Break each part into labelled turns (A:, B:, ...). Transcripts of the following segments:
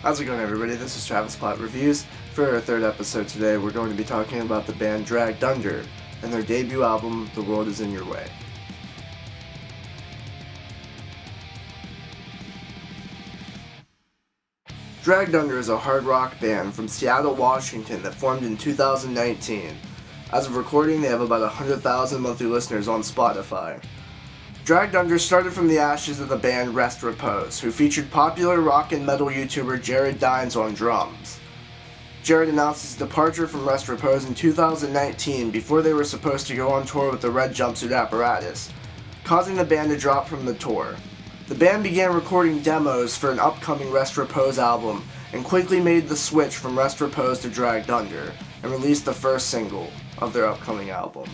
A: How's it going, everybody? This is Travis Platt Reviews. For our third episode today, we're going to be talking about the band Dragged Under and their debut album, The World Is In Your Way. Dragged Under is a hard rock band from Seattle, Washington that formed in 2019. As of recording, they have about 100,000 monthly listeners on Spotify. Dragged Under started from the ashes of the band Repose, who featured popular rock and metal YouTuber Jared Dines on drums. Jared announced his departure from Repose in 2019 before they were supposed to go on tour with the Red Jumpsuit Apparatus, causing the band to drop from the tour. The band began recording demos for an upcoming Repose album and quickly made the switch from Repose to Dragged Under and released the first single of their upcoming album.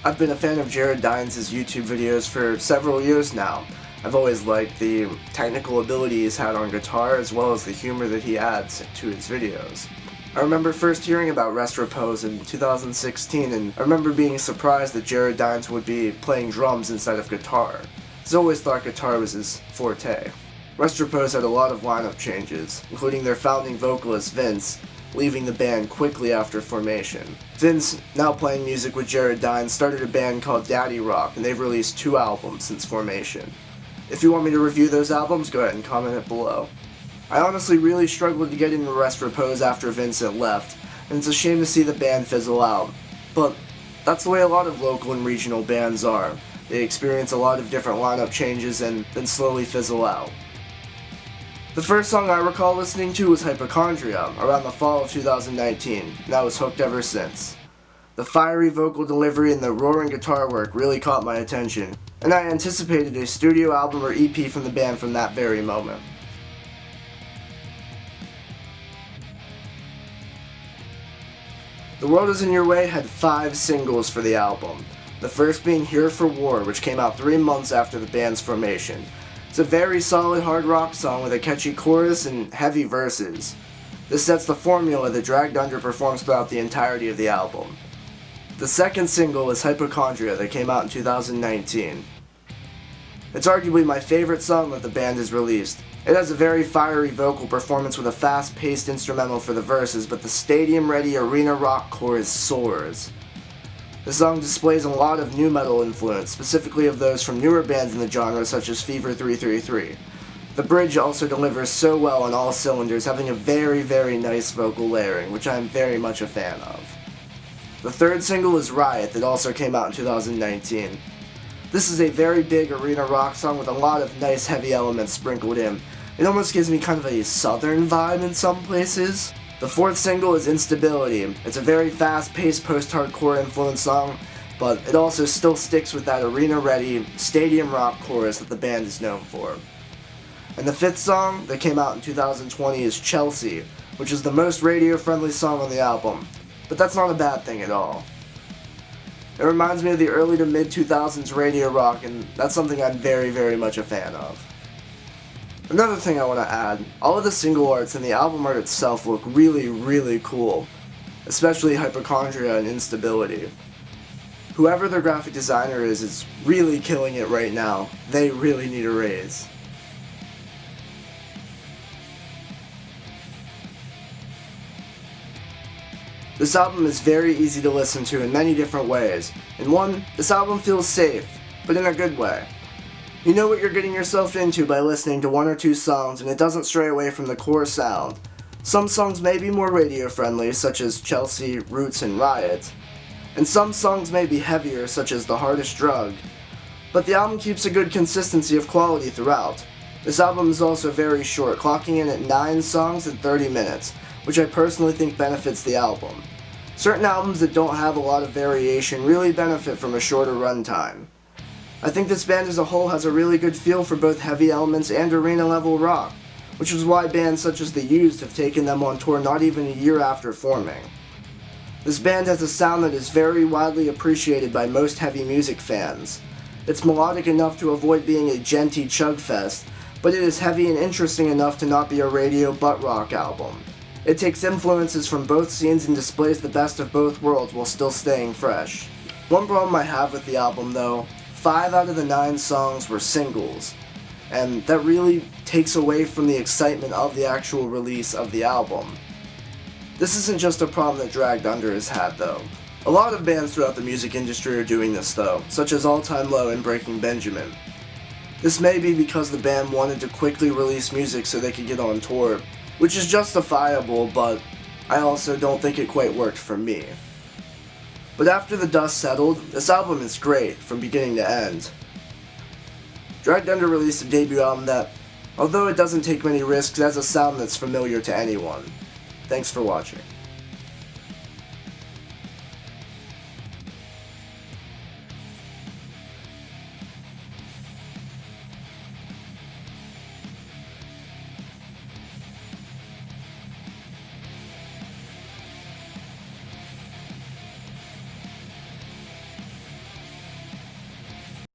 A: I've been a fan of Jared Dines' YouTube videos for several years now. I've always liked the technical ability he's had on guitar as well as the humor that he adds to his videos. I remember first hearing about Repose in 2016, and I remember being surprised that Jared Dines would be playing drums instead of guitar. I've always thought guitar was his forte. Repose had a lot of lineup changes, including their founding vocalist Vince leaving the band quickly after formation. Vince, now playing music with Jared Dines, started a band called Daddy Rock, and they've released 2 albums since formation. If you want me to review those albums, go ahead and comment it below. I honestly really struggled to get into Repose after Vincent left, and it's a shame to see the band fizzle out. But that's the way a lot of local and regional bands are. They experience a lot of different lineup changes and then slowly fizzle out. The first song I recall listening to was Hypochondria, around the fall of 2019, and I was hooked ever since. The fiery vocal delivery and the roaring guitar work really caught my attention, and I anticipated a studio album or EP from the band from that very moment. The World Is In Your Way had 5 singles for the album, the first being Here for War, which came out 3 months after the band's formation. It's a very solid hard rock song with a catchy chorus and heavy verses. This sets the formula that Dragged Under performs throughout the entirety of the album. The second single is Hypochondria that came out in 2019. It's arguably my favorite song that the band has released. It has a very fiery vocal performance with a fast-paced instrumental for the verses, but the stadium-ready arena rock chorus soars. The song displays a lot of nu metal influence, specifically of those from newer bands in the genre such as Fever 333. The bridge also delivers so well on all cylinders, having a very nice vocal layering, which I am very much a fan of. The third single is Riot, that also came out in 2019. This is a very big arena rock song with a lot of nice heavy elements sprinkled in. It almost gives me kind of a southern vibe in some places. The fourth single is Instability. It's a very fast-paced post-hardcore influenced song, but it also still sticks with that arena-ready, stadium rock chorus that the band is known for. And the fifth song that came out in 2020 is Chelsea, which is the most radio-friendly song on the album, but that's not a bad thing at all. It reminds me of the early to mid-2000s radio rock, and that's something I'm very much a fan of. Another thing I want to add, all of the single arts and the album art itself look really cool, especially Hypochondria and Instability. Whoever their graphic designer is really killing it right now. They really need a raise. This album is very easy to listen to in many different ways. In one, this album feels safe, but in a good way. You know what you're getting yourself into by listening to 1 or 2 songs, and it doesn't stray away from the core sound. Some songs may be more radio-friendly, such as Chelsea, Roots, and Riot, and some songs may be heavier, such as The Hardest Drug, but the album keeps a good consistency of quality throughout. This album is also very short, clocking in at 9 songs and 30 minutes, which I personally think benefits the album. Certain albums that don't have a lot of variation really benefit from a shorter runtime. I think this band as a whole has a really good feel for both heavy elements and arena-level rock, which is why bands such as The Used have taken them on tour not even a year after forming. This band has a sound that is very widely appreciated by most heavy music fans. It's melodic enough to avoid being a genty chugfest, but it is heavy and interesting enough to not be a radio butt rock album. It takes influences from both scenes and displays the best of both worlds while still staying fresh. One problem I have with the album, though, 5 out of the 9 songs were singles, and that really takes away from the excitement of the actual release of the album. This isn't just a problem that Dragged Under has had though. A lot of bands throughout the music industry are doing this though, such as All Time Low and Breaking Benjamin. This may be because the band wanted to quickly release music so they could get on tour, which is justifiable, but I also don't think it quite worked for me. But after the dust settled, this album is great from beginning to end. Dragged Under released a debut album that, although it doesn't take many risks, has a sound that's familiar to anyone. Thanks for watching.